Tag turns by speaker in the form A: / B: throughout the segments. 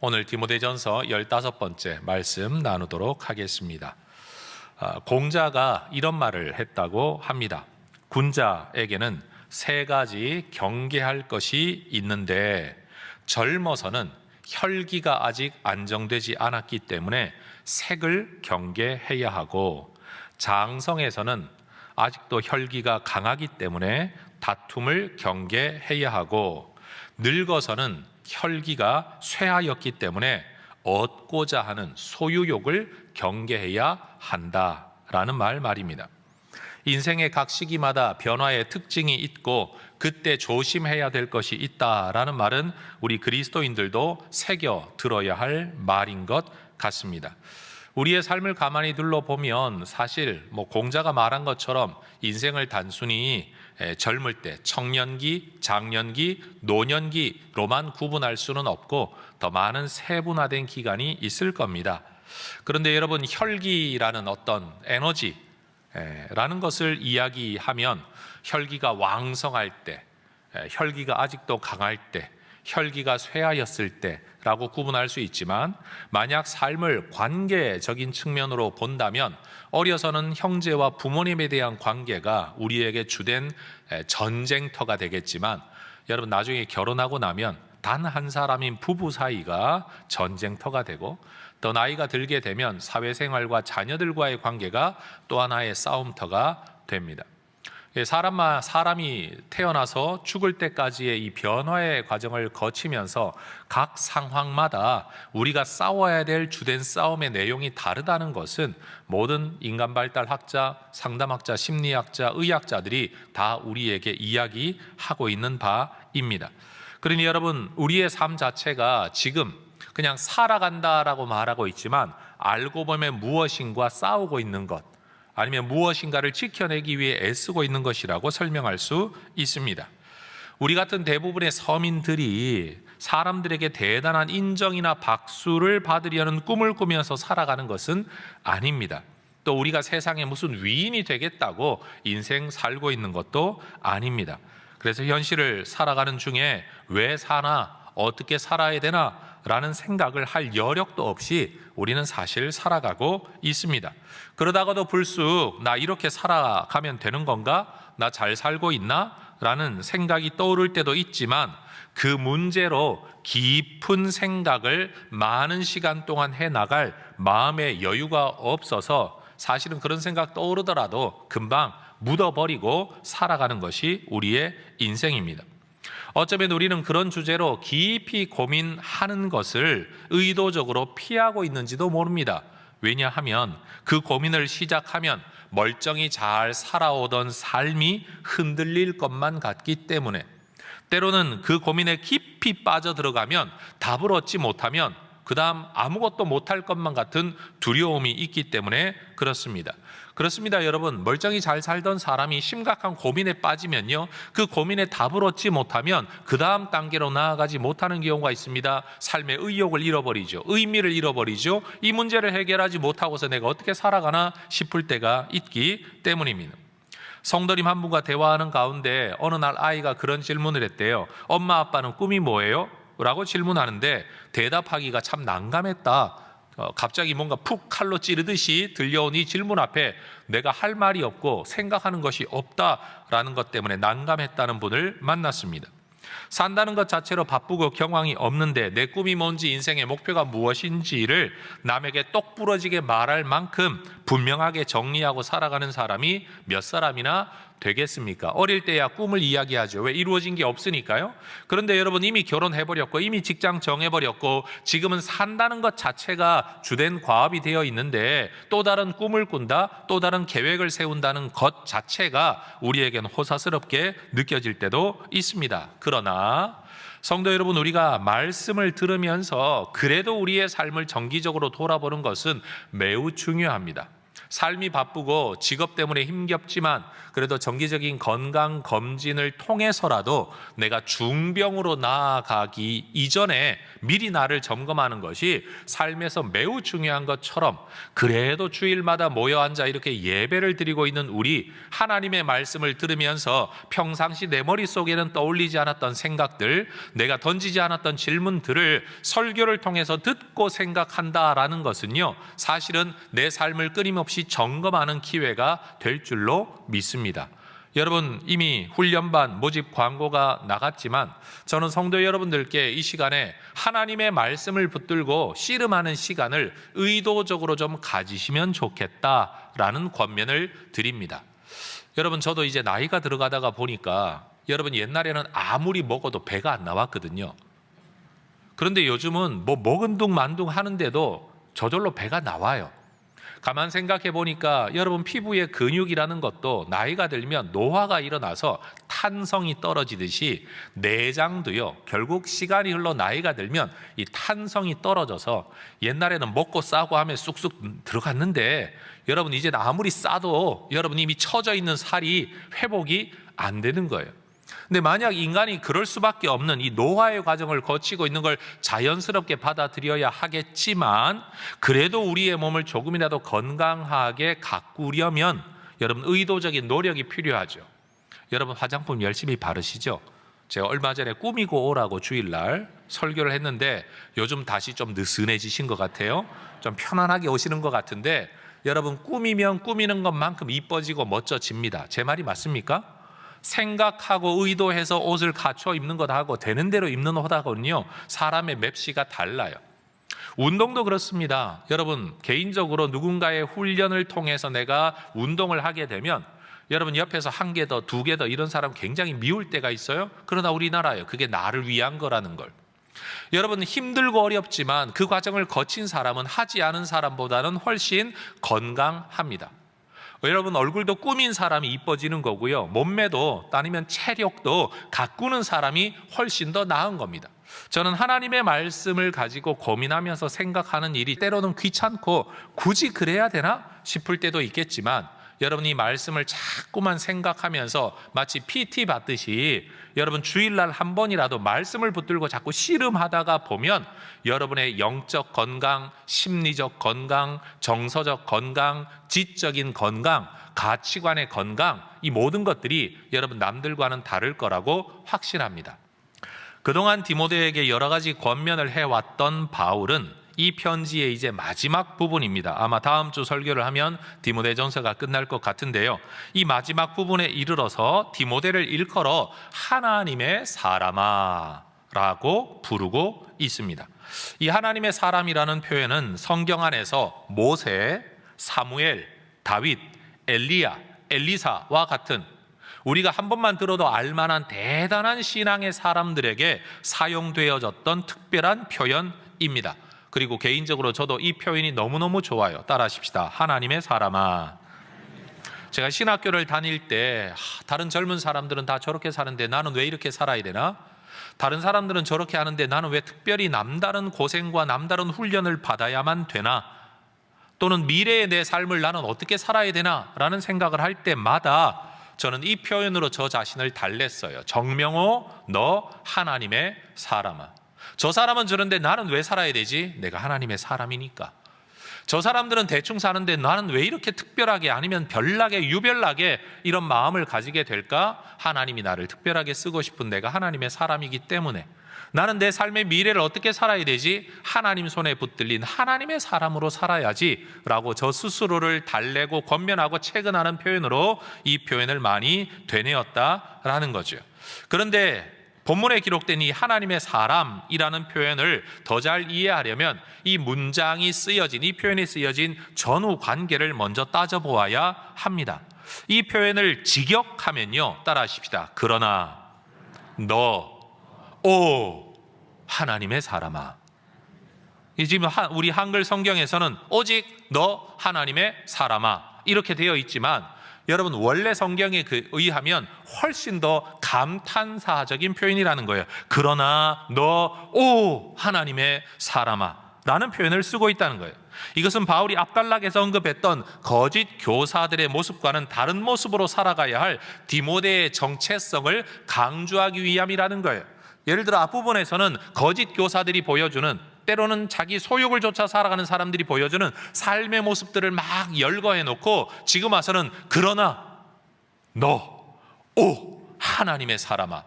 A: 오늘 디모데전서 15번째 말씀 나누도록 하겠습니다. 공자가 이런 말을 했다고 합니다. 군자에게는 세 가지 경계할 것이 있는데 젊어서는 혈기가 아직 안정되지 않았기 때문에 색을 경계해야 하고, 장성에서는 아직도 혈기가 강하기 때문에 다툼을 경계해야 하고, 늙어서는 혈기가 쇠하였기 때문에 얻고자 하는 소유욕을 경계해야 한다라는 말입니다. 인생의 각 시기마다 변화의 특징이 있고 그때 조심해야 될 것이 있다라는 말은 우리 그리스도인들도 새겨 들어야 할 말인 것 같습니다. 우리의 삶을 가만히 둘러보면 사실 공자가 말한 것처럼 인생을 단순히 젊을 때 청년기, 장년기, 노년기로만 구분할 수는 없고 더 많은 세분화된 기간이 있을 겁니다. 그런데 여러분, 혈기라는 어떤 에너지라는 것을 이야기하면 혈기가 왕성할 때, 혈기가 아직도 강할 때, 혈기가 쇠하였을 때라고 구분할 수 있지만, 만약 삶을 관계적인 측면으로 본다면 어려서는 형제와 부모님에 대한 관계가 우리에게 주된 전쟁터가 되겠지만, 여러분 나중에 결혼하고 나면 단 한 사람인 부부 사이가 전쟁터가 되고, 또 나이가 들게 되면 사회생활과 자녀들과의 관계가 또 하나의 싸움터가 됩니다. 사람이 태어나서 죽을 때까지의 이 변화의 과정을 거치면서 각 상황마다 우리가 싸워야 될 주된 싸움의 내용이 다르다는 것은 모든 인간발달학자, 상담학자, 심리학자, 의학자들이 다 우리에게 이야기하고 있는 바입니다. 그러니 여러분, 우리의 삶 자체가 지금 그냥 살아간다라고 말하고 있지만 알고 보면 무엇인가 싸우고 있는 것, 아니면 무엇인가를 지켜내기 위해 애쓰고 있는 것이라고 설명할 수 있습니다. 우리 같은 대부분의 서민들이 사람들에게 대단한 인정이나 박수를 받으려는 꿈을 꾸면서 살아가는 것은 아닙니다. 또 우리가 세상에 무슨 위인이 되겠다고 인생 살고 있는 것도 아닙니다. 그래서 현실을 살아가는 중에 왜 사나, 어떻게 살아야 되나 라는 생각을 할 여력도 없이 우리는 사실 살아가고 있습니다. 그러다가도 불쑥 나 이렇게 살아가면 되는 건가? 나 잘 살고 있나? 라는 생각이 떠오를 때도 있지만, 그 문제로 깊은 생각을 많은 시간 동안 해나갈 마음의 여유가 없어서 사실은 그런 생각 떠오르더라도 금방 묻어버리고 살아가는 것이 우리의 인생입니다. 어쩌면 우리는 그런 주제로 깊이 고민하는 것을 의도적으로 피하고 있는지도 모릅니다. 왜냐하면 그 고민을 시작하면 멀쩡히 잘 살아오던 삶이 흔들릴 것만 같기 때문에, 때로는 그 고민에 깊이 빠져들어가면 답을 얻지 못하면 그 다음 아무것도 못할 것만 같은 두려움이 있기 때문에 그렇습니다. 여러분, 멀쩡히 잘 살던 사람이 심각한 고민에 빠지면요, 그 고민에 답을 얻지 못하면 그 다음 단계로 나아가지 못하는 경우가 있습니다. 삶의 의욕을 잃어버리죠. 의미를 잃어버리죠. 이 문제를 해결하지 못하고서 내가 어떻게 살아가나 싶을 때가 있기 때문입니다. 성도님 한 분과 대화하는 가운데 어느 날 아이가 그런 질문을 했대요. 엄마 아빠는 꿈이 뭐예요? 라고 질문하는데 대답하기가 참 난감했다. 갑자기 뭔가 푹 칼로 찌르듯이 들려온 이 질문 앞에 내가 할 말이 없고 생각하는 것이 없다라는 것 때문에 난감했다는 분을 만났습니다. 산다는 것 자체로 바쁘고 경황이 없는데 내 꿈이 뭔지, 인생의 목표가 무엇인지를 남에게 똑부러지게 말할 만큼 분명하게 정리하고 살아가는 사람이 몇 사람이나 되겠습니까? 어릴 때야 꿈을 이야기하죠. 왜? 이루어진 게 없으니까요. 그런데 여러분, 이미 결혼해버렸고 이미 직장 정해버렸고 지금은 산다는 것 자체가 주된 과업이 되어 있는데 또 다른 꿈을 꾼다, 또 다른 계획을 세운다는 것 자체가 우리에겐 호사스럽게 느껴질 때도 있습니다. 그러나 성도 여러분, 우리가 말씀을 들으면서 그래도 우리의 삶을 정기적으로 돌아보는 것은 매우 중요합니다. 삶이 바쁘고 직업 때문에 힘겹지만 그래도 정기적인 건강 검진을 통해서라도 내가 중병으로 나아가기 이전에 미리 나를 점검하는 것이 삶에서 매우 중요한 것처럼, 그래도 주일마다 모여 앉아 이렇게 예배를 드리고 있는 우리, 하나님의 말씀을 들으면서 평상시 내 머릿속에는 떠올리지 않았던 생각들, 내가 던지지 않았던 질문들을 설교를 통해서 듣고 생각한다라는 것은요, 사실은 내 삶을 끊임없이 점검하는 기회가 될 줄로 믿습니다. 여러분, 이미 훈련반 모집 광고가 나갔지만 저는 성도 여러분들께 이 시간에 하나님의 말씀을 붙들고 씨름하는 시간을 의도적으로 좀 가지시면 좋겠다라는 권면을 드립니다. 여러분, 저도 이제 나이가 들어가다가 보니까, 여러분, 옛날에는 아무리 먹어도 배가 안 나왔거든요. 그런데 요즘은 뭐 먹은 둥 만둥 하는데도 저절로 배가 나와요. 가만 생각해 보니까 여러분, 피부의 근육이라는 것도 나이가 들면 노화가 일어나서 탄성이 떨어지듯이 내장도요, 결국 시간이 흘러 나이가 들면 이 탄성이 떨어져서, 옛날에는 먹고 싸고 하면 쑥쑥 들어갔는데 여러분, 이제 아무리 싸도 여러분 이미 처져 있는 살이 회복이 안 되는 거예요. 근데 만약 인간이 그럴 수밖에 없는 이 노화의 과정을 거치고 있는 걸 자연스럽게 받아들여야 하겠지만, 그래도 우리의 몸을 조금이라도 건강하게 가꾸려면 여러분, 의도적인 노력이 필요하죠. 여러분, 화장품 열심히 바르시죠? 제가 얼마 전에 꾸미고 오라고 주일날 설교를 했는데 요즘 다시 좀 느슨해지신 것 같아요. 좀 편안하게 오시는 것 같은데, 여러분, 꾸미면 꾸미는 것만큼 이뻐지고 멋져집니다. 제 말이 맞습니까? 생각하고 의도해서 옷을 갖춰 입는 것하고 되는 대로 입는 옷하고는요, 사람의 맵시가 달라요. 운동도 그렇습니다. 여러분, 개인적으로 누군가의 훈련을 통해서 내가 운동을 하게 되면 여러분, 옆에서 한 개 더, 두 개 더 이런 사람 굉장히 미울 때가 있어요. 그러나 우리나라요, 그게 나를 위한 거라는 걸. 여러분, 힘들고 어렵지만 그 과정을 거친 사람은 하지 않은 사람보다는 훨씬 건강합니다. 여러분, 얼굴도 꾸민 사람이 이뻐지는 거고요, 몸매도 아니면 체력도 가꾸는 사람이 훨씬 더 나은 겁니다. 저는 하나님의 말씀을 가지고 고민하면서 생각하는 일이 때로는 귀찮고 굳이 그래야 되나 싶을 때도 있겠지만, 여러분이 말씀을 자꾸만 생각하면서 마치 PT 받듯이 여러분, 주일날 한 번이라도 말씀을 붙들고 자꾸 씨름하다가 보면 여러분의 영적 건강, 심리적 건강, 정서적 건강, 지적인 건강, 가치관의 건강, 이 모든 것들이 여러분 남들과는 다를 거라고 확신합니다. 그동안 디모데에게 여러 가지 권면을 해왔던 바울은 이 편지의 이제 마지막 부분입니다. 아마 다음 주 설교를 하면 디모데전서가 끝날 것 같은데요, 이 마지막 부분에 이르러서 디모데를 일컬어 하나님의 사람아 라고 부르고 있습니다. 이 하나님의 사람이라는 표현은 성경 안에서 모세, 사무엘, 다윗, 엘리야, 엘리사와 같은 우리가 한 번만 들어도 알만한 대단한 신앙의 사람들에게 사용되어졌던 특별한 표현입니다. 그리고 개인적으로 저도 이 표현이 너무너무 좋아요. 따라하십시다. 하나님의 사람아. 제가 신학교를 다닐 때 다른 젊은 사람들은 다 저렇게 사는데 나는 왜 이렇게 살아야 되나? 다른 사람들은 저렇게 하는데 나는 왜 특별히 남다른 고생과 남다른 훈련을 받아야만 되나? 또는 미래의 내 삶을 나는 어떻게 살아야 되나? 라는 생각을 할 때마다 저는 이 표현으로 저 자신을 달랬어요. 정명호, 너 하나님의 사람아. 저 사람은 저런데 나는 왜 살아야 되지? 내가 하나님의 사람이니까. 저 사람들은 대충 사는데 나는 왜 이렇게 특별하게, 아니면 별나게, 유별나게 이런 마음을 가지게 될까? 하나님이 나를 특별하게 쓰고 싶은 내가 하나님의 사람이기 때문에. 나는 내 삶의 미래를 어떻게 살아야 되지? 하나님 손에 붙들린 하나님의 사람으로 살아야지 라고 저 스스로를 달래고 권면하고 체근하는 표현으로 이 표현을 많이 되뇌었다라는 거죠. 그런데 본문에 기록된 이 하나님의 사람이라는 표현을 더 잘 이해하려면 이 문장이 쓰여진, 이 표현이 쓰여진 전후 관계를 먼저 따져보아야 합니다. 이 표현을 직역하면요, 따라하십시다. 그러나 너, 오 하나님의 사람아. 이 지금 우리 한글 성경에서는 오직 너 하나님의 사람아 이렇게 되어 있지만, 여러분 원래 성경에 의하면 훨씬 더 감탄사적인 표현이라는 거예요. 그러나 너 오 하나님의 사람아 라는 표현을 쓰고 있다는 거예요. 이것은 바울이 앞단락에서 언급했던 거짓 교사들의 모습과는 다른 모습으로 살아가야 할 디모데의 정체성을 강조하기 위함이라는 거예요. 예를 들어 앞부분에서는 거짓 교사들이 보여주는, 때로는 자기 소욕을 쫓아 살아가는 사람들이 보여주는 삶의 모습들을 막 열거해 놓고, 지금 와서는 그러나 하나님의 사람아,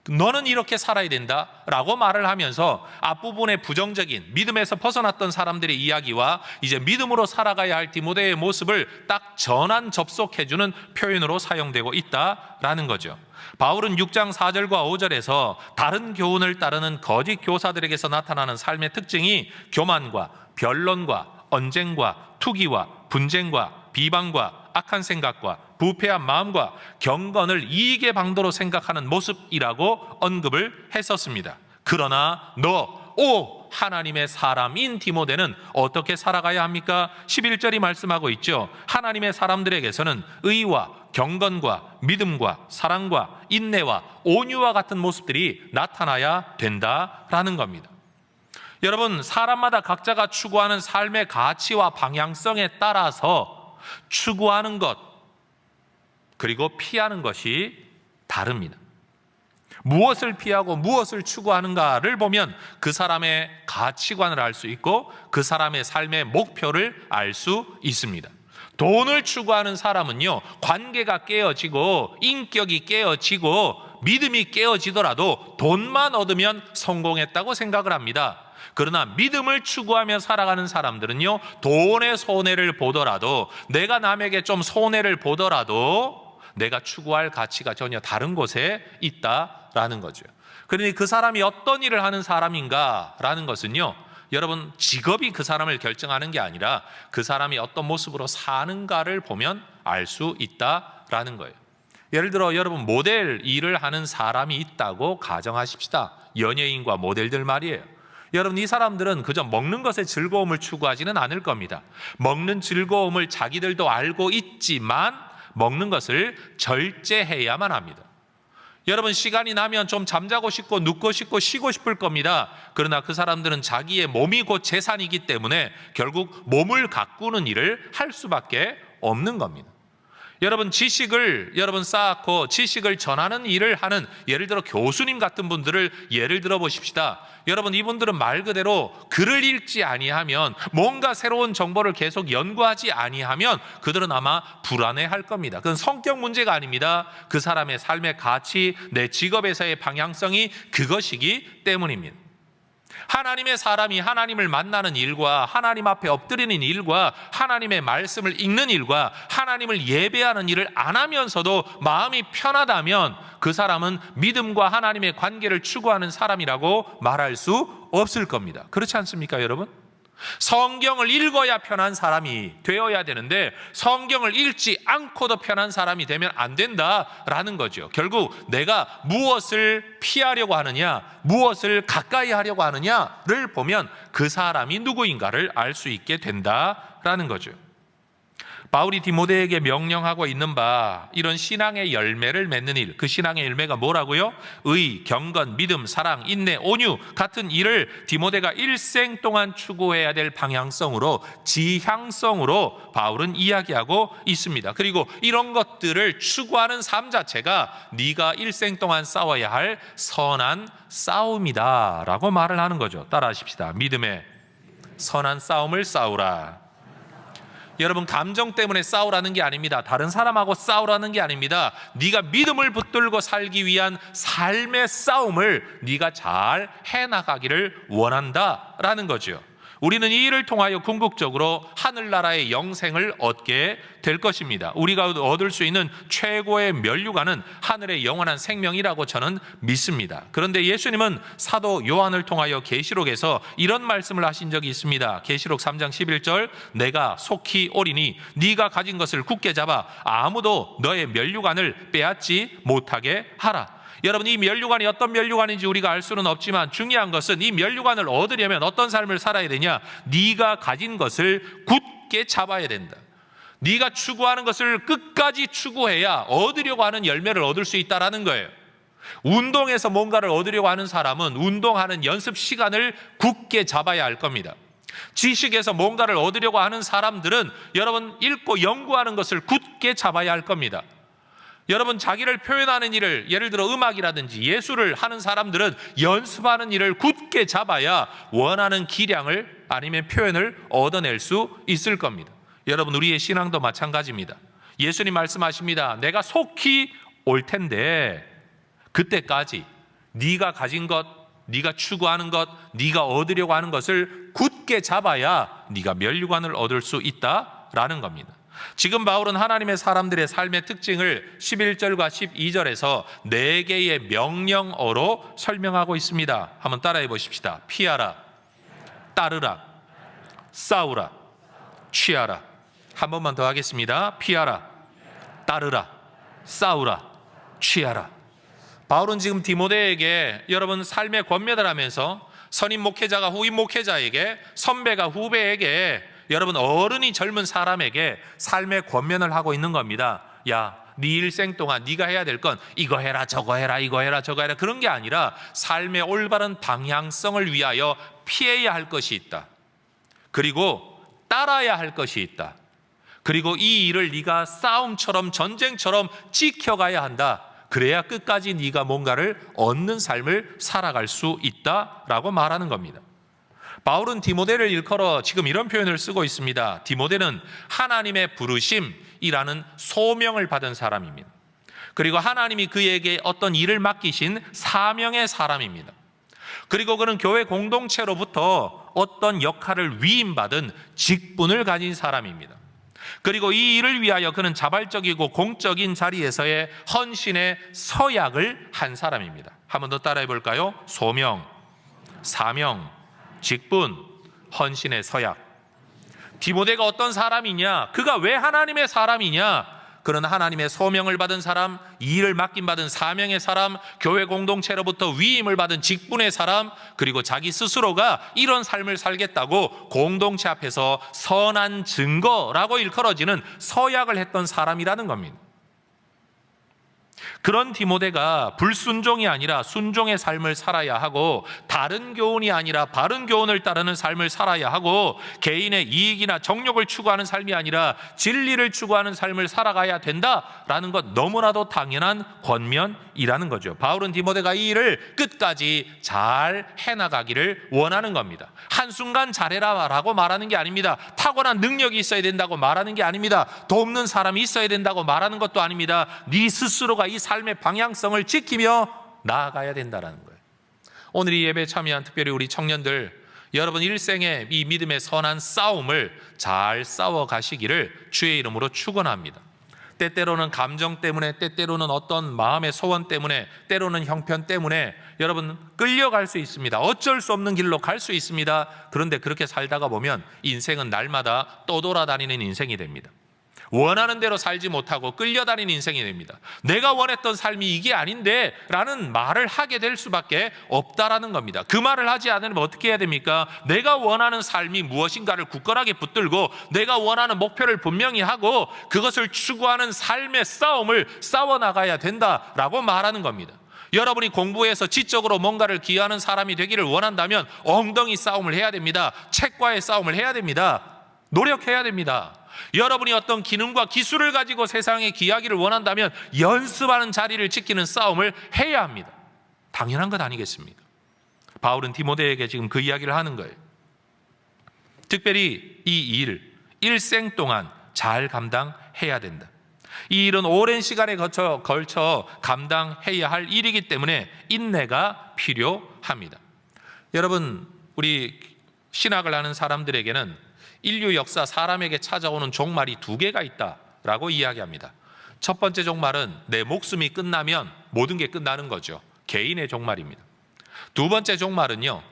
A: 너는 이렇게 살아야 된다 라고 말을 하면서 앞부분의 부정적인 믿음에서 벗어났던 사람들의 이야기와 이제 믿음으로 살아가야 할 디모데의 모습을 딱 전환 접속해주는 표현으로 사용되고 있다라는 거죠. 바울은 6장 4절과 5절에서 다른 교훈을 따르는 거짓 교사들에게서 나타나는 삶의 특징이 교만과 변론과 언쟁과 투기와 분쟁과 비방과 악한 생각과 부패한 마음과 경건을 이익의 방도로 생각하는 모습이라고 언급을 했었습니다. 그러나 하나님의 사람인 디모데는 어떻게 살아가야 합니까? 11절이 말씀하고 있죠. 하나님의 사람들에게서는 의와 경건과 믿음과 사랑과 인내와 온유와 같은 모습들이 나타나야 된다라는 겁니다. 여러분, 사람마다 각자가 추구하는 삶의 가치와 방향성에 따라서 추구하는 것 그리고 피하는 것이 다릅니다. 무엇을 피하고 무엇을 추구하는가를 보면 그 사람의 가치관을 알 수 있고 그 사람의 삶의 목표를 알 수 있습니다. 돈을 추구하는 사람은요, 관계가 깨어지고 인격이 깨어지고 믿음이 깨어지더라도 돈만 얻으면 성공했다고 생각을 합니다. 그러나 믿음을 추구하며 살아가는 사람들은요, 돈의 손해를 보더라도, 내가 남에게 좀 손해를 보더라도 내가 추구할 가치가 전혀 다른 곳에 있다라는 거죠. 그러니 그 사람이 어떤 일을 하는 사람인가라는 것은요, 여러분, 직업이 그 사람을 결정하는 게 아니라 그 사람이 어떤 모습으로 사는가를 보면 알 수 있다라는 거예요. 예를 들어 여러분, 모델 일을 하는 사람이 있다고 가정하십시다. 연예인과 모델들 말이에요. 여러분, 이 사람들은 그저 먹는 것의 즐거움을 추구하지는 않을 겁니다. 먹는 즐거움을 자기들도 알고 있지만 먹는 것을 절제해야만 합니다. 여러분, 시간이 나면 좀 잠자고 싶고 눕고 싶고 쉬고 싶을 겁니다. 그러나 그 사람들은 자기의 몸이 곧 재산이기 때문에 결국 몸을 가꾸는 일을 할 수밖에 없는 겁니다. 여러분, 지식을 쌓고 지식을 전하는 일을 하는, 예를 들어 교수님 같은 분들을 예를 들어 보십시다. 여러분, 이분들은 말 그대로 글을 읽지 아니하면, 뭔가 새로운 정보를 계속 연구하지 아니하면 그들은 아마 불안해할 겁니다. 그건 성격 문제가 아닙니다. 그 사람의 삶의 가치, 내 직업에서의 방향성이 그것이기 때문입니다. 하나님의 사람이 하나님을 만나는 일과 하나님 앞에 엎드리는 일과 하나님의 말씀을 읽는 일과 하나님을 예배하는 일을 안 하면서도 마음이 편하다면 그 사람은 믿음과 하나님의 관계를 추구하는 사람이라고 말할 수 없을 겁니다. 그렇지 않습니까, 여러분? 성경을 읽어야 편한 사람이 되어야 되는데 성경을 읽지 않고도 편한 사람이 되면 안 된다라는 거죠. 결국 내가 무엇을 피하려고 하느냐, 무엇을 가까이 하려고 하느냐를 보면 그 사람이 누구인가를 알 수 있게 된다라는 거죠. 바울이 디모데에게 명령하고 있는 바, 이런 신앙의 열매를 맺는 일, 그 신앙의 열매가 뭐라고요? 의, 경건, 믿음, 사랑, 인내, 온유 같은 일을 디모데가 일생 동안 추구해야 될 방향성으로, 지향성으로 바울은 이야기하고 있습니다. 그리고 이런 것들을 추구하는 삶 자체가 네가 일생 동안 싸워야 할 선한 싸움이다 라고 말을 하는 거죠. 따라하십시다. 믿음의 선한 싸움을 싸우라. 여러분, 감정 때문에 싸우라는 게 아닙니다. 다른 사람하고 싸우라는 게 아닙니다. 네가 믿음을 붙들고 살기 위한 삶의 싸움을 네가 잘 해나가기를 원한다라는 거죠. 우리는 이 일을 통하여 궁극적으로 하늘나라의 영생을 얻게 될 것입니다. 우리가 얻을 수 있는 최고의 면류관은 하늘의 영원한 생명이라고 저는 믿습니다. 그런데 예수님은 사도 요한을 통하여 계시록에서 이런 말씀을 하신 적이 있습니다. 계시록 3장 11절, 내가 속히 오리니 네가 가진 것을 굳게 잡아 아무도 너의 면류관을 빼앗지 못하게 하라. 여러분, 이 면류관이 어떤 면류관인지 우리가 알 수는 없지만 중요한 것은 이 면류관을 얻으려면 어떤 삶을 살아야 되냐? 네가 가진 것을 굳게 잡아야 된다. 네가 추구하는 것을 끝까지 추구해야 얻으려고 하는 열매를 얻을 수 있다라는 거예요. 운동에서 뭔가를 얻으려고 하는 사람은 운동하는 연습 시간을 굳게 잡아야 할 겁니다. 지식에서 뭔가를 얻으려고 하는 사람들은 여러분 읽고 연구하는 것을 굳게 잡아야 할 겁니다. 여러분 자기를 표현하는 일을, 예를 들어 음악이라든지 예술을 하는 사람들은 연습하는 일을 굳게 잡아야 원하는 기량을 아니면 표현을 얻어낼 수 있을 겁니다. 여러분 우리의 신앙도 마찬가지입니다. 예수님 말씀하십니다. 내가 속히 올 텐데 그때까지 네가 가진 것, 네가 추구하는 것, 네가 얻으려고 하는 것을 굳게 잡아야 네가 면류관을 얻을 수 있다라는 겁니다. 지금 바울은 하나님의 사람들의 삶의 특징을 11절과 12절에서 4개의 명령어로 설명하고 있습니다. 한번 따라해 보십시다. 피하라, 따르라, 싸우라, 취하라. 한 번만 더 하겠습니다. 피하라, 따르라, 싸우라, 취하라. 바울은 지금 디모데에게 여러분 삶의 권면을 하면서 선임 목회자가 후임 목회자에게, 선배가 후배에게, 여러분 어른이 젊은 사람에게 삶의 권면을 하고 있는 겁니다. 야, 네 일생 동안 네가 해야 될 건 이거 해라 저거 해라 이거 해라 저거 해라 그런 게 아니라 삶의 올바른 방향성을 위하여 피해야 할 것이 있다. 그리고 따라야 할 것이 있다. 그리고 이 일을 네가 싸움처럼 전쟁처럼 지켜가야 한다. 그래야 끝까지 네가 뭔가를 얻는 삶을 살아갈 수 있다라고 말하는 겁니다. 바울은 디모데를 일컬어 지금 이런 표현을 쓰고 있습니다. 디모데는 하나님의 부르심이라는 소명을 받은 사람입니다. 그리고 하나님이 그에게 어떤 일을 맡기신 사명의 사람입니다. 그리고 그는 교회 공동체로부터 어떤 역할을 위임받은 직분을 가진 사람입니다. 그리고 이 일을 위하여 그는 자발적이고 공적인 자리에서의 헌신의 서약을 한 사람입니다. 한 번 더 따라해 볼까요? 소명, 사명, 직분, 헌신의 서약. 디모데가 어떤 사람이냐? 그가 왜 하나님의 사람이냐? 그는 하나님의 소명을 받은 사람, 이 일을 맡김받은 사명의 사람, 교회 공동체로부터 위임을 받은 직분의 사람, 그리고 자기 스스로가 이런 삶을 살겠다고 공동체 앞에서 선한 증거라고 일컬어지는 서약을 했던 사람이라는 겁니다. 그런 디모데가 불순종이 아니라 순종의 삶을 살아야 하고, 다른 교훈이 아니라 바른 교훈을 따르는 삶을 살아야 하고, 개인의 이익이나 정욕을 추구하는 삶이 아니라 진리를 추구하는 삶을 살아가야 된다라는 것, 너무나도 당연한 권면이라는 거죠. 바울은 디모데가 이 일을 끝까지 잘 해나가기를 원하는 겁니다. 한순간 잘해라 라고 말하는 게 아닙니다. 타고난 능력이 있어야 된다고 말하는 게 아닙니다. 돕는 사람이 있어야 된다고 말하는 것도 아닙니다. 네 스스로가 이 삶의 방향성을 지키며 나아가야 된다는 거예요. 오늘 이 예배에 참여한 특별히 우리 청년들, 여러분 일생의 이 믿음의 선한 싸움을 잘 싸워 가시기를 주의 이름으로 축원합니다. 때때로는 감정 때문에, 때때로는 어떤 마음의 소원 때문에, 때로는 형편 때문에 여러분 끌려갈 수 있습니다. 어쩔 수 없는 길로 갈 수 있습니다. 그런데 그렇게 살다가 보면 인생은 날마다 떠돌아다니는 인생이 됩니다. 원하는 대로 살지 못하고 끌려다니는 인생이 됩니다. 내가 원했던 삶이 이게 아닌데 라는 말을 하게 될 수밖에 없다라는 겁니다. 그 말을 하지 않으면 어떻게 해야 됩니까? 내가 원하는 삶이 무엇인가를 굳건하게 붙들고 내가 원하는 목표를 분명히 하고 그것을 추구하는 삶의 싸움을 싸워나가야 된다라고 말하는 겁니다. 여러분이 공부해서 지적으로 뭔가를 기여하는 사람이 되기를 원한다면 엉덩이 싸움을 해야 됩니다. 책과의 싸움을 해야 됩니다. 노력해야 됩니다. 여러분이 어떤 기능과 기술을 가지고 세상에 기여하기를 원한다면 연습하는 자리를 지키는 싸움을 해야 합니다. 당연한 것 아니겠습니까? 바울은 디모데에게 지금 그 이야기를 하는 거예요. 특별히 이 일을 일생 동안 잘 감당해야 된다. 이 일은 오랜 시간에 걸쳐 감당해야 할 일이기 때문에 인내가 필요합니다. 여러분, 우리 신학을 하는 사람들에게는 인류 역사 사람에게 찾아오는 종말이 2개가 있다라고 이야기합니다. 첫 번째 종말은 내 목숨이 끝나면 모든 게 끝나는 거죠. 개인의 종말입니다. 두 번째 종말은요,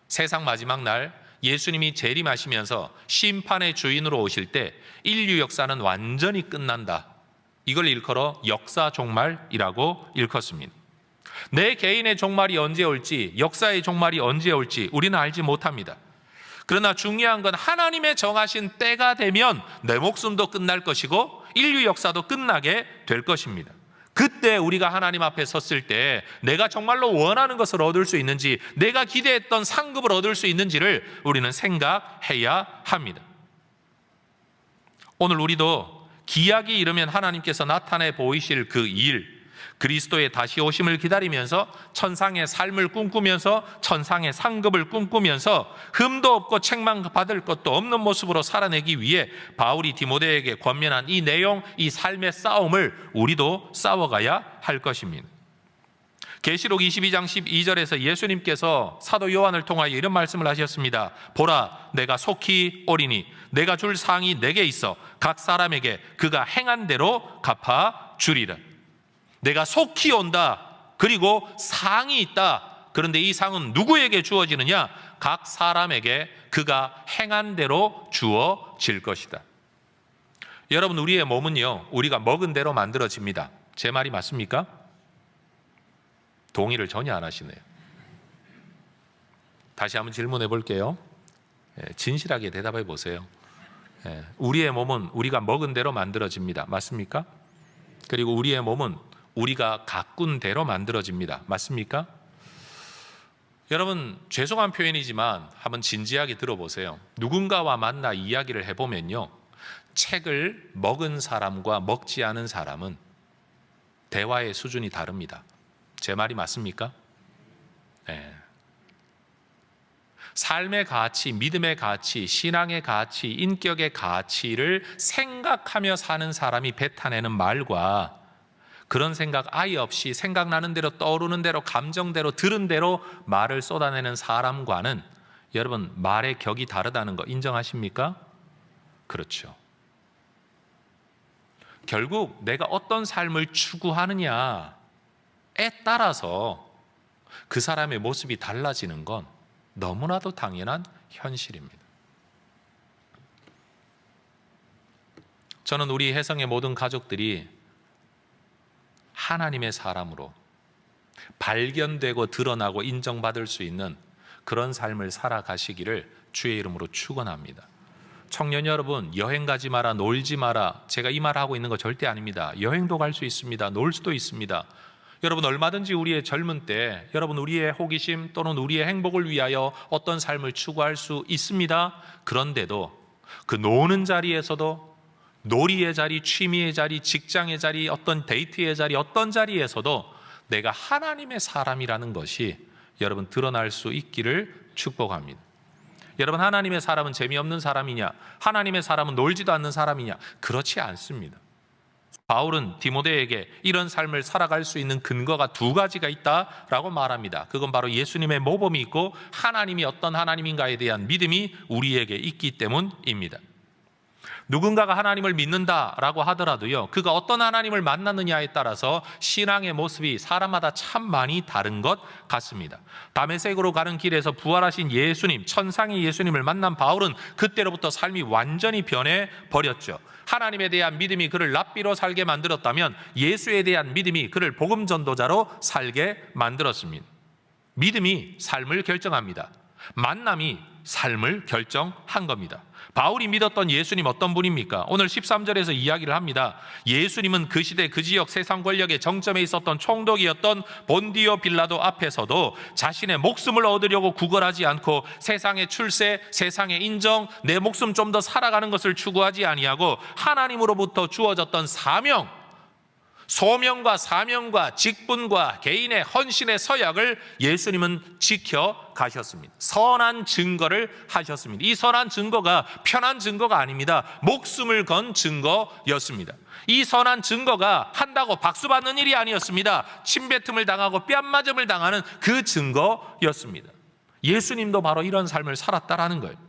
A: 세상 마지막 날 예수님이 재림하시면서 심판의 주인으로 오실 때 인류 역사는 완전히 끝난다. 이걸 일컬어 역사 종말이라고 일컫습니다. 내 개인의 종말이 언제 올지, 역사의 종말이 언제 올지 우리는 알지 못합니다. 그러나 중요한 건 하나님의 정하신 때가 되면 내 목숨도 끝날 것이고 인류 역사도 끝나게 될 것입니다. 그때 우리가 하나님 앞에 섰을 때 내가 정말로 원하는 것을 얻을 수 있는지, 내가 기대했던 상급을 얻을 수 있는지를 우리는 생각해야 합니다. 오늘 우리도 기약이 이르면 하나님께서 나타내 보이실 그 일, 그리스도의 다시 오심을 기다리면서 천상의 삶을 꿈꾸면서 천상의 상급을 꿈꾸면서 흠도 없고 책망받을 것도 없는 모습으로 살아내기 위해 바울이 디모데에게 권면한 이 내용, 이 삶의 싸움을 우리도 싸워가야 할 것입니다. 계시록 22장 12절에서 예수님께서 사도 요한을 통하여 이런 말씀을 하셨습니다. 보라, 내가 속히 오리니 내가 줄 상이 내게 있어 각 사람에게 그가 행한 대로 갚아 주리라. 내가 속히 온다. 그리고 상이 있다. 그런데 이 상은 누구에게 주어지느냐? 각 사람에게 그가 행한 대로 주어질 것이다. 여러분, 우리의 몸은요, 우리가 먹은 대로 만들어집니다. 제 말이 맞습니까? 동의를 전혀 안 하시네요. 다시 한번 질문해 볼게요. 진실하게 대답해 보세요. 우리의 몸은 우리가 먹은 대로 만들어집니다. 맞습니까? 그리고 우리의 몸은 우리가 가꾼 대로 만들어집니다. 맞습니까? 여러분, 죄송한 표현이지만 한번 진지하게 들어보세요. 누군가와 만나 이야기를 해보면요, 책을 먹은 사람과 먹지 않은 사람은 대화의 수준이 다릅니다. 제 말이 맞습니까? 네. 삶의 가치, 믿음의 가치, 신앙의 가치, 인격의 가치를 생각하며 사는 사람이 뱉어내는 말과 그런 생각 아예 없이 생각나는 대로 떠오르는 대로 감정대로 들은 대로 말을 쏟아내는 사람과는 여러분, 말의 격이 다르다는 거 인정하십니까? 그렇죠. 결국 내가 어떤 삶을 추구하느냐에 따라서 그 사람의 모습이 달라지는 건 너무나도 당연한 현실입니다. 저는 우리 혜성의 모든 가족들이 하나님의 사람으로 발견되고 드러나고 인정받을 수 있는 그런 삶을 살아가시기를 주의 이름으로 축원합니다. 청년 여러분, 여행 가지 마라, 놀지 마라, 제가 이 말을 하고 있는 거 절대 아닙니다. 여행도 갈 수 있습니다. 놀 수도 있습니다. 여러분, 얼마든지 우리의 젊은 때 여러분 우리의 호기심 또는 우리의 행복을 위하여 어떤 삶을 추구할 수 있습니다. 그런데도 그 노는 자리에서도, 놀이의 자리, 취미의 자리, 직장의 자리, 어떤 데이트의 자리, 어떤 자리에서도 내가 하나님의 사람이라는 것이 여러분 드러날 수 있기를 축복합니다. 여러분, 하나님의 사람은 재미없는 사람이냐? 하나님의 사람은 놀지도 않는 사람이냐? 그렇지 않습니다. 바울은 디모데에게 이런 삶을 살아갈 수 있는 근거가 두 가지가 있다라고 말합니다. 그건 바로 예수님의 모범이 있고 하나님이 어떤 하나님인가에 대한 믿음이 우리에게 있기 때문입니다. 누군가가 하나님을 믿는다라고 하더라도요, 그가 어떤 하나님을 만났느냐에 따라서 신앙의 모습이 사람마다 참 많이 다른 것 같습니다. 다메섹으로 가는 길에서 부활하신 예수님, 천상의 예수님을 만난 바울은 그때로부터 삶이 완전히 변해버렸죠. 하나님에 대한 믿음이 그를 랍비로 살게 만들었다면 예수에 대한 믿음이 그를 복음 전도자로 살게 만들었습니다. 믿음이 삶을 결정합니다. 만남이 삶을 결정한 겁니다. 바울이 믿었던 예수님 어떤 분입니까? 오늘 13절에서 이야기를 합니다. 예수님은 그 시대 그 지역 세상 권력의 정점에 있었던 총독이었던 본디오 빌라도 앞에서도 자신의 목숨을 얻으려고 구걸하지 않고 세상의 출세, 세상의 인정, 내 목숨 좀 더 살아가는 것을 추구하지 아니하고 하나님으로부터 주어졌던 사명, 소명과 사명과 직분과 개인의 헌신의 서약을 예수님은 지켜가셨습니다. 선한 증거를 하셨습니다. 이 선한 증거가 편한 증거가 아닙니다. 목숨을 건 증거였습니다. 이 선한 증거가 한다고 박수 받는 일이 아니었습니다. 침뱉음을 당하고 뺨맞음을 당하는 그 증거였습니다. 예수님도 바로 이런 삶을 살았다라는 거예요.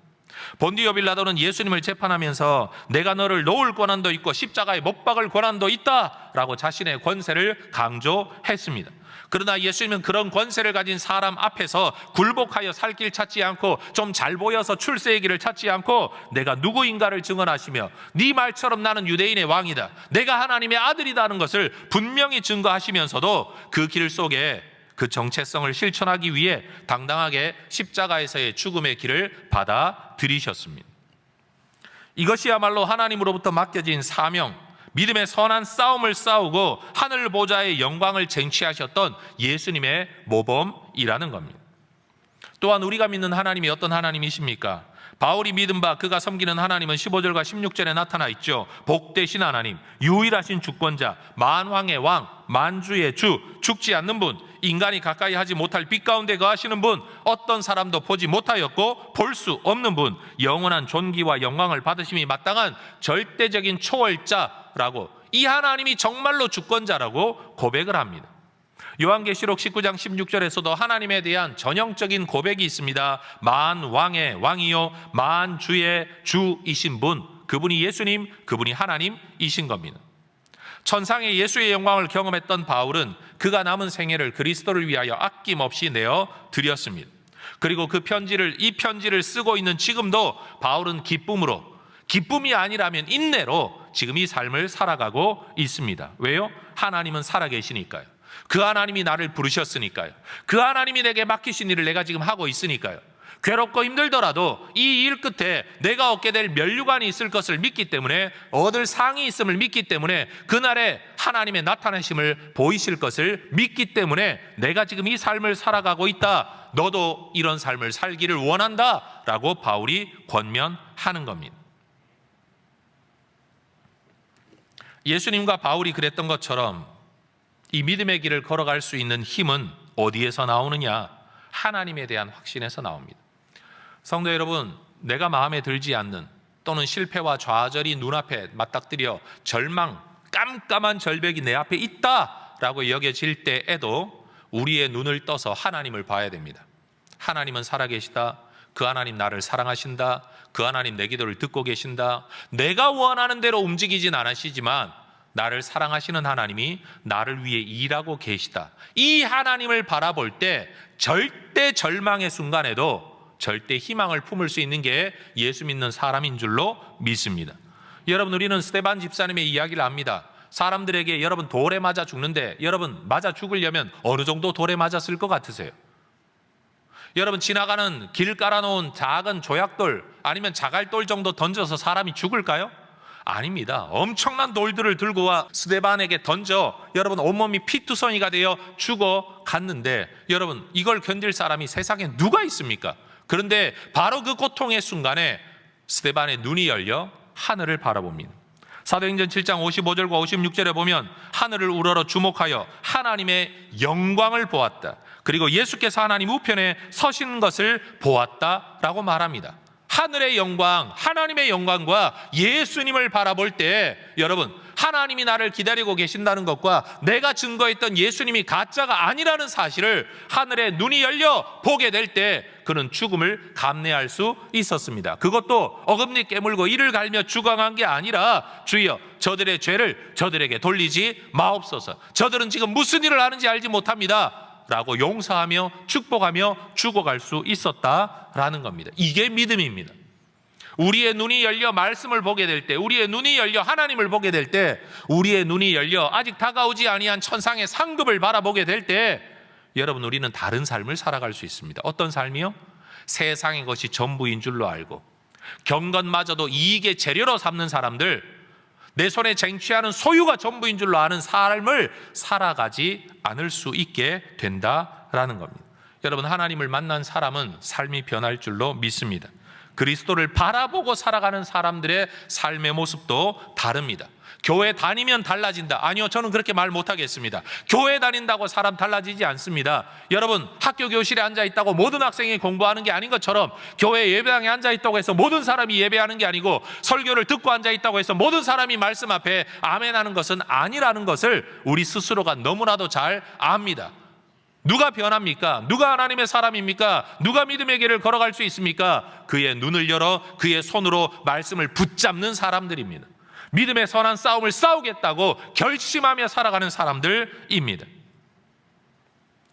A: 본디오 빌라도는 예수님을 재판하면서 내가 너를 놓을 권한도 있고 십자가에 못 박을 권한도 있다라고 자신의 권세를 강조했습니다. 그러나 예수님은 그런 권세를 가진 사람 앞에서 굴복하여 살 길 찾지 않고 좀 잘 보여서 출세의 길을 찾지 않고 내가 누구인가를 증언하시며 네 말처럼 나는 유대인의 왕이다, 내가 하나님의 아들이라는 것을 분명히 증거하시면서도 그 길 속에 그 정체성을 실천하기 위해 당당하게 십자가에서의 죽음의 길을 받아들이셨습니다. 이것이야말로 하나님으로부터 맡겨진 사명, 믿음의 선한 싸움을 싸우고 하늘 보좌의 영광을 쟁취하셨던 예수님의 모범이라는 겁니다. 또한 우리가 믿는 하나님이 어떤 하나님이십니까? 바울이 믿은 바 그가 섬기는 하나님은 15절과 16절에 나타나 있죠. 복되신 하나님, 유일하신 주권자, 만왕의 왕, 만주의 주, 죽지 않는 분, 인간이 가까이 하지 못할 빛 가운데 거하시는 분, 어떤 사람도 보지 못하였고 볼 수 없는 분, 영원한 존귀와 영광을 받으심이 마땅한 절대적인 초월자라고, 이 하나님이 정말로 주권자라고 고백을 합니다. 요한계시록 19장 16절에서도 하나님에 대한 전형적인 고백이 있습니다. 만왕의 왕이요 만주의 주이신 분, 그분이 예수님, 그분이 하나님이신 겁니다. 천상의 예수의 영광을 경험했던 바울은 그가 남은 생애를 그리스도를 위하여 아낌없이 내어 드렸습니다. 그리고 이 편지를 쓰고 있는 지금도 바울은 기쁨이 아니라면 인내로 지금 이 삶을 살아가고 있습니다. 왜요? 하나님은 살아계시니까요. 그 하나님이 나를 부르셨으니까요. 그 하나님이 내게 맡기신 일을 내가 지금 하고 있으니까요. 괴롭고 힘들더라도 이 일 끝에 내가 얻게 될 면류관이 있을 것을 믿기 때문에, 얻을 상이 있음을 믿기 때문에, 그날에 하나님의 나타나심을 보이실 것을 믿기 때문에 내가 지금 이 삶을 살아가고 있다. 너도 이런 삶을 살기를 원한다 라고 바울이 권면하는 겁니다. 예수님과 바울이 그랬던 것처럼 이 믿음의 길을 걸어갈 수 있는 힘은 어디에서 나오느냐? 하나님에 대한 확신에서 나옵니다. 성도 여러분, 내가 마음에 들지 않는, 또는 실패와 좌절이 눈앞에 맞닥뜨려 깜깜한 절벽이 내 앞에 있다라고 여겨질 때에도 우리의 눈을 떠서 하나님을 봐야 됩니다. 하나님은 살아계시다. 그 하나님 나를 사랑하신다. 그 하나님 내 기도를 듣고 계신다. 내가 원하는 대로 움직이진 않으시지만 나를 사랑하시는 하나님이 나를 위해 일하고 계시다. 이 하나님을 바라볼 때 절대 절망의 순간에도 절대 희망을 품을 수 있는 게 예수 믿는 사람인 줄로 믿습니다. 여러분, 우리는 스데반 집사님의 이야기를 압니다. 사람들에게 여러분 돌에 맞아 죽는데, 여러분 맞아 죽으려면 어느 정도 돌에 맞았을 것 같으세요? 여러분, 지나가는 길 깔아놓은 작은 조약돌 아니면 자갈돌 정도 던져서 사람이 죽을까요? 아닙니다. 엄청난 돌들을 들고 와 스데반에게 던져 여러분 온몸이 피투성이가 되어 죽어갔는데, 여러분 이걸 견딜 사람이 세상에 누가 있습니까? 그런데 바로 그 고통의 순간에 스데반의 눈이 열려 하늘을 바라봅니다. 사도행전 7장 55절과 56절에 보면 하늘을 우러러 주목하여 하나님의 영광을 보았다. 그리고 예수께서 하나님 우편에 서시는 것을 보았다라고 말합니다. 하늘의 영광, 하나님의 영광과 예수님을 바라볼 때 여러분, 하나님이 나를 기다리고 계신다는 것과 내가 증거했던 예수님이 가짜가 아니라는 사실을 하늘의 눈이 열려 보게 될 때 그는 죽음을 감내할 수 있었습니다. 그것도 어금니 깨물고 이를 갈며 죽어간 게 아니라, 주여 저들의 죄를 저들에게 돌리지 마옵소서. 저들은 지금 무슨 일을 하는지 알지 못합니다 라고 용서하며 축복하며 죽어갈 수 있었다라는 겁니다. 이게 믿음입니다. 우리의 눈이 열려 말씀을 보게 될 때, 우리의 눈이 열려 하나님을 보게 될 때, 우리의 눈이 열려 아직 다가오지 아니한 천상의 상급을 바라보게 될 때, 여러분 우리는 다른 삶을 살아갈 수 있습니다. 어떤 삶이요? 세상의 것이 전부인 줄로 알고 경건마저도 이익의 재료로 삼는 사람들, 내 손에 쟁취하는 소유가 전부인 줄로 아는 삶을 살아가지 않을 수 있게 된다라는 겁니다. 여러분, 하나님을 만난 사람은 삶이 변할 줄로 믿습니다. 그리스도를 바라보고 살아가는 사람들의 삶의 모습도 다릅니다. 교회 다니면 달라진다. 아니요, 저는 그렇게 말 못하겠습니다. 교회 다닌다고 사람 달라지지 않습니다. 여러분, 학교 교실에 앉아있다고 모든 학생이 공부하는 게 아닌 것처럼, 교회 예배당에 앉아있다고 해서 모든 사람이 예배하는 게 아니고, 설교를 듣고 앉아있다고 해서 모든 사람이 말씀 앞에 아멘하는 것은 아니라는 것을 우리 스스로가 너무나도 잘 압니다. 누가 변합니까? 누가 하나님의 사람입니까? 누가 믿음의 길을 걸어갈 수 있습니까? 그의 눈을 열어 그의 손으로 말씀을 붙잡는 사람들입니다. 믿음의 선한 싸움을 싸우겠다고 결심하며 살아가는 사람들입니다.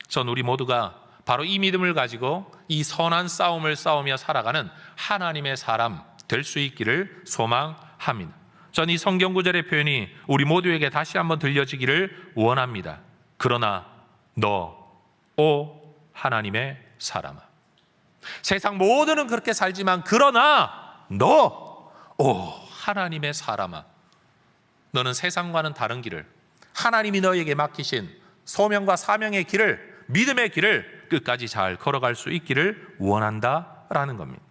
A: 전 우리 모두가 바로 이 믿음을 가지고 이 선한 싸움을 싸우며 살아가는 하나님의 사람 될 수 있기를 소망합니다. 전 이 성경 구절의 표현이 우리 모두에게 다시 한번 들려지기를 원합니다. 그러나 너, 오 하나님의 사람아. 세상 모두는 그렇게 살지만 그러나 너, 오 하나님의 사람아, 너는 세상과는 다른 길을, 하나님이 너에게 맡기신 소명과 사명의 길을, 믿음의 길을 끝까지 잘 걸어갈 수 있기를 원한다라는 겁니다.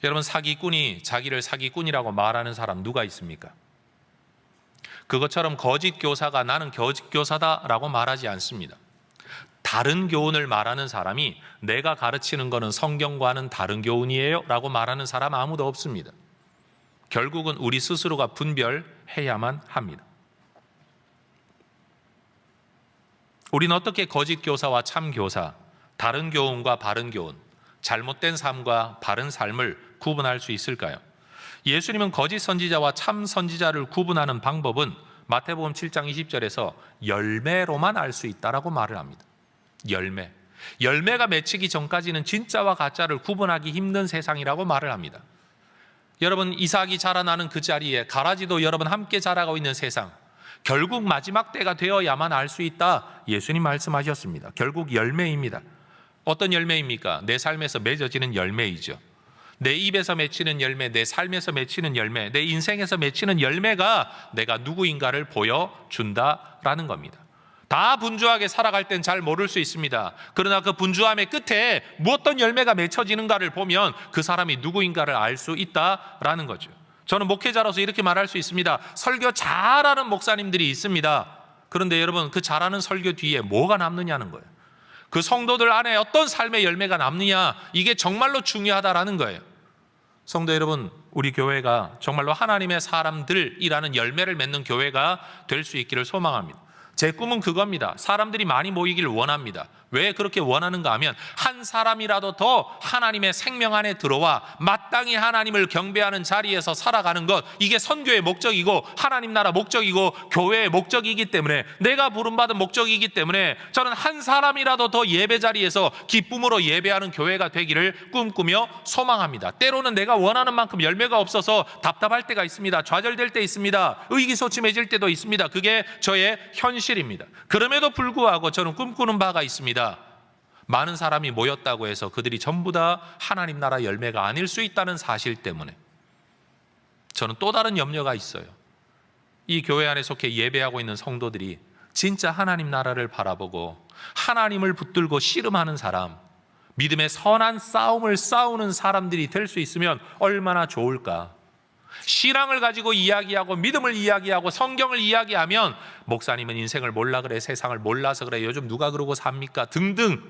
A: 여러분, 사기꾼이 자기를 사기꾼이라고 말하는 사람 누가 있습니까? 그것처럼 거짓 교사가 나는 거짓 교사다라고 말하지 않습니다. 다른 교훈을 말하는 사람이 내가 가르치는 것은 성경과는 다른 교훈이에요 라고 말하는 사람 아무도 없습니다. 결국은 우리 스스로가 분별해야만 합니다. 우리는 어떻게 거짓 교사와 참 교사, 다른 교훈과 바른 교훈, 잘못된 삶과 바른 삶을 구분할 수 있을까요? 예수님은 거짓 선지자와 참 선지자를 구분하는 방법은 마태복음 7장 20절에서 열매로만 알 수 있다라고 말을 합니다. 열매가 맺히기 전까지는 진짜와 가짜를 구분하기 힘든 세상이라고 말을 합니다. 여러분, 이삭이 자라나는 그 자리에 가라지도 여러분 함께 자라고 있는 세상, 결국 마지막 때가 되어야만 알 수 있다, 예수님 말씀하셨습니다. 결국 열매입니다. 어떤 열매입니까? 내 삶에서 맺어지는 열매이죠. 내 입에서 맺히는 열매, 내 삶에서 맺히는 열매, 내 인생에서 맺히는 열매가 내가 누구인가를 보여준다라는 겁니다. 다 분주하게 살아갈 땐 잘 모를 수 있습니다. 그러나 그 분주함의 끝에 어떤 열매가 맺혀지는가를 보면 그 사람이 누구인가를 알 수 있다라는 거죠. 저는 목회자로서 이렇게 말할 수 있습니다. 설교 잘하는 목사님들이 있습니다. 그런데 여러분, 그 잘하는 설교 뒤에 뭐가 남느냐는 거예요. 그 성도들 안에 어떤 삶의 열매가 남느냐, 이게 정말로 중요하다라는 거예요. 성도 여러분, 우리 교회가 정말로 하나님의 사람들이라는 열매를 맺는 교회가 될 수 있기를 소망합니다. 제 꿈은 그겁니다. 사람들이 많이 모이길 원합니다. 왜 그렇게 원하는가 하면 한 사람이라도 더 하나님의 생명 안에 들어와 마땅히 하나님을 경배하는 자리에서 살아가는 것, 이게 선교의 목적이고 하나님 나라 목적이고 교회의 목적이기 때문에, 내가 부름받은 목적이기 때문에 저는 한 사람이라도 더 예배 자리에서 기쁨으로 예배하는 교회가 되기를 꿈꾸며 소망합니다. 때로는 내가 원하는 만큼 열매가 없어서 답답할 때가 있습니다. 좌절될 때 있습니다. 의기소침해질 때도 있습니다. 그게 저의 현실입니다. 그럼에도 불구하고 저는 꿈꾸는 바가 있습니다. 많은 사람이 모였다고 해서 그들이 전부 다 하나님 나라 열매가 아닐 수 있다는 사실 때문에 저는 또 다른 염려가 있어요. 이 교회 안에 속해 예배하고 있는 성도들이 진짜 하나님 나라를 바라보고 하나님을 붙들고 씨름하는 사람, 믿음의 선한 싸움을 싸우는 사람들이 될 수 있으면 얼마나 좋을까. 신앙을 가지고 이야기하고 믿음을 이야기하고 성경을 이야기하면 목사님은 인생을 몰라 그래, 세상을 몰라서 그래, 요즘 누가 그러고 삽니까 등등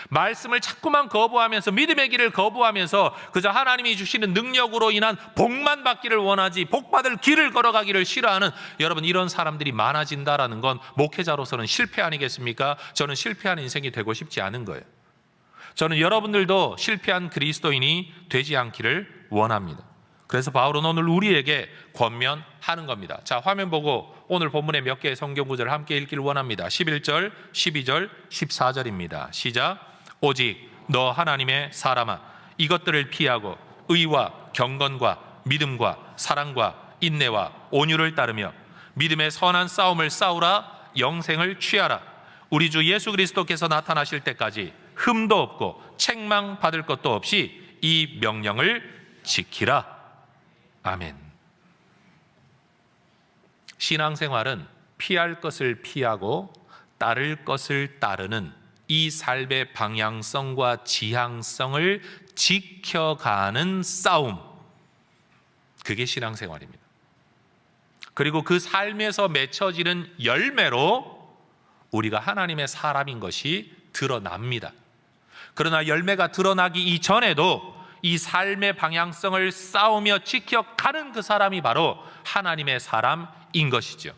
A: 말씀을 자꾸만 거부하면서, 믿음의 길을 거부하면서 그저 하나님이 주시는 능력으로 인한 복만 받기를 원하지 복받을 길을 걸어가기를 싫어하는 여러분, 이런 사람들이 많아진다라는 건 목회자로서는 실패 아니겠습니까? 저는 실패한 인생이 되고 싶지 않은 거예요. 저는 여러분들도 실패한 그리스도인이 되지 않기를 원합니다. 그래서 바울은 오늘 우리에게 권면하는 겁니다. 자, 화면 보고 오늘 본문의 몇 개의 성경 구절을 함께 읽기를 원합니다. 11절, 12절, 14절입니다. 시작. 오직 너 하나님의 사람아, 이것들을 피하고 의와 경건과 믿음과 사랑과 인내와 온유를 따르며 믿음의 선한 싸움을 싸우라. 영생을 취하라. 우리 주 예수 그리스도께서 나타나실 때까지 흠도 없고 책망 받을 것도 없이 이 명령을 지키라. 아멘. 신앙생활은 피할 것을 피하고 따를 것을 따르는 이 삶의 방향성과 지향성을 지켜가는 싸움, 그게 신앙생활입니다. 그리고 그 삶에서 맺혀지는 열매로 우리가 하나님의 사람인 것이 드러납니다. 그러나 열매가 드러나기 이전에도 이 삶의 방향성을 싸우며 지켜가는 그 사람이 바로 하나님의 사람인 것이죠.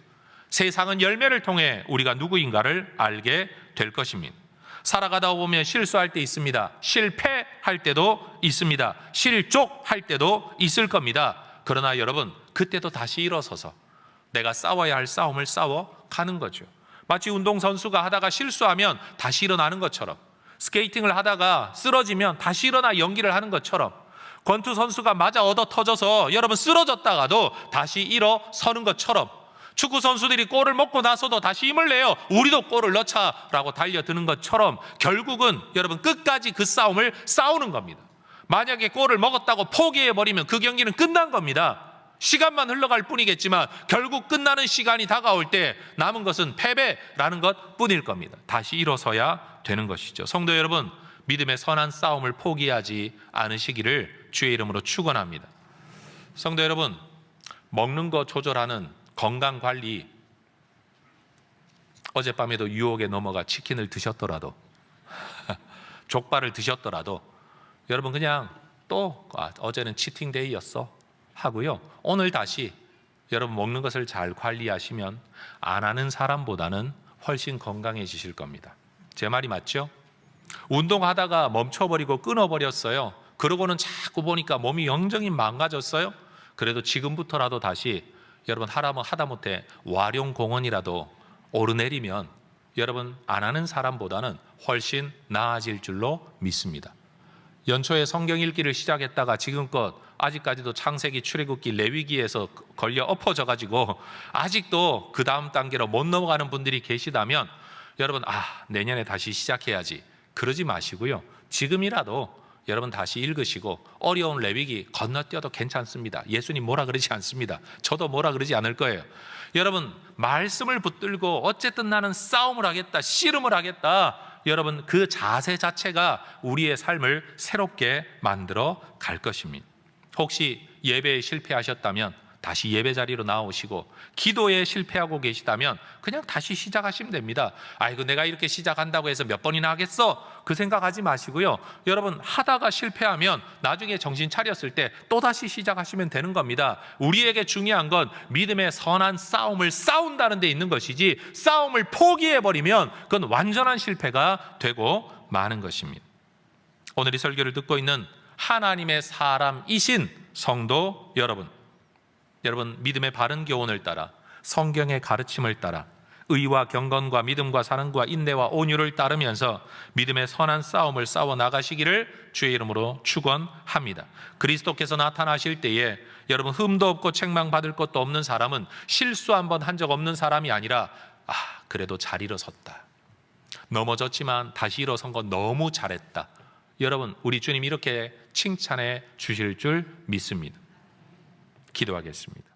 A: 세상은 열매를 통해 우리가 누구인가를 알게 될 것입니다. 살아가다 보면 실수할 때 있습니다. 실패할 때도 있습니다. 실족할 때도 있을 겁니다. 그러나 여러분, 그때도 다시 일어서서 내가 싸워야 할 싸움을 싸워가는 거죠. 마치 운동선수가 하다가 실수하면 다시 일어나는 것처럼, 스케이팅을 하다가 쓰러지면 다시 일어나 연기를 하는 것처럼, 권투 선수가 맞아 얻어 터져서 여러분 쓰러졌다가도 다시 일어서는 것처럼, 축구 선수들이 골을 먹고 나서도 다시 힘을 내요. 우리도 골을 넣자라고 달려드는 것처럼 결국은 여러분 끝까지 그 싸움을 싸우는 겁니다. 만약에 골을 먹었다고 포기해버리면 그 경기는 끝난 겁니다. 시간만 흘러갈 뿐이겠지만 결국 끝나는 시간이 다가올 때 남은 것은 패배라는 것 뿐일 겁니다. 다시 일어서야 되는 것이죠. 성도 여러분, 믿음의 선한 싸움을 포기하지 않으시기를 주의 이름으로 축원합니다. 성도 여러분, 먹는 거 조절하는 건강관리, 어젯밤에도 유혹에 넘어가 치킨을 드셨더라도 족발을 드셨더라도 여러분 그냥 또 어제는 치팅데이였어 하고요, 오늘 다시 여러분 먹는 것을 잘 관리하시면 안 하는 사람보다는 훨씬 건강해지실 겁니다. 제 말이 맞죠? 운동하다가 멈춰버리고 끊어버렸어요. 그러고는 자꾸 보니까 몸이 영정히 망가졌어요. 그래도 지금부터라도 다시 여러분 하다못해 와룡공원이라도 오르내리면 여러분 안 하는 사람보다는 훨씬 나아질 줄로 믿습니다. 연초에 성경 읽기를 시작했다가 지금껏 아직까지도 창세기, 출애굽기, 레위기에서 걸려 엎어져 가지고 아직도 그 다음 단계로 못 넘어가는 분들이 계시다면 여러분 내년에 다시 시작해야지 그러지 마시고요, 지금이라도 여러분 다시 읽으시고 어려운 레위기 건너뛰어도 괜찮습니다. 예수님 뭐라 그러지 않습니다. 저도 뭐라 그러지 않을 거예요. 여러분 말씀을 붙들고 어쨌든 나는 싸움을 하겠다, 씨름을 하겠다, 여러분 그 자세 자체가 우리의 삶을 새롭게 만들어 갈 것입니다. 혹시 예배에 실패하셨다면 다시 예배 자리로 나오시고, 기도에 실패하고 계시다면 그냥 다시 시작하시면 됩니다. 아이고 내가 이렇게 시작한다고 해서 몇 번이나 하겠어? 그 생각하지 마시고요, 여러분 하다가 실패하면 나중에 정신 차렸을 때 또다시 시작하시면 되는 겁니다. 우리에게 중요한 건 믿음의 선한 싸움을 싸운다는 데 있는 것이지, 싸움을 포기해버리면 그건 완전한 실패가 되고 마는 것입니다. 오늘 이 설교를 듣고 있는 하나님의 사람이신 성도 여러분, 믿음의 바른 교훈을 따라, 성경의 가르침을 따라, 의와 경건과 믿음과 사랑과 인내와 온유를 따르면서 믿음의 선한 싸움을 싸워 나가시기를 주의 이름으로 축원합니다. 그리스도께서 나타나실 때에 여러분 흠도 없고 책망받을 것도 없는 사람은 실수 한 번 한 적 없는 사람이 아니라 그래도 잘 일어섰다, 넘어졌지만 다시 일어선 건 너무 잘했다, 여러분 우리 주님 이렇게 칭찬해 주실 줄 믿습니다. 기도하겠습니다.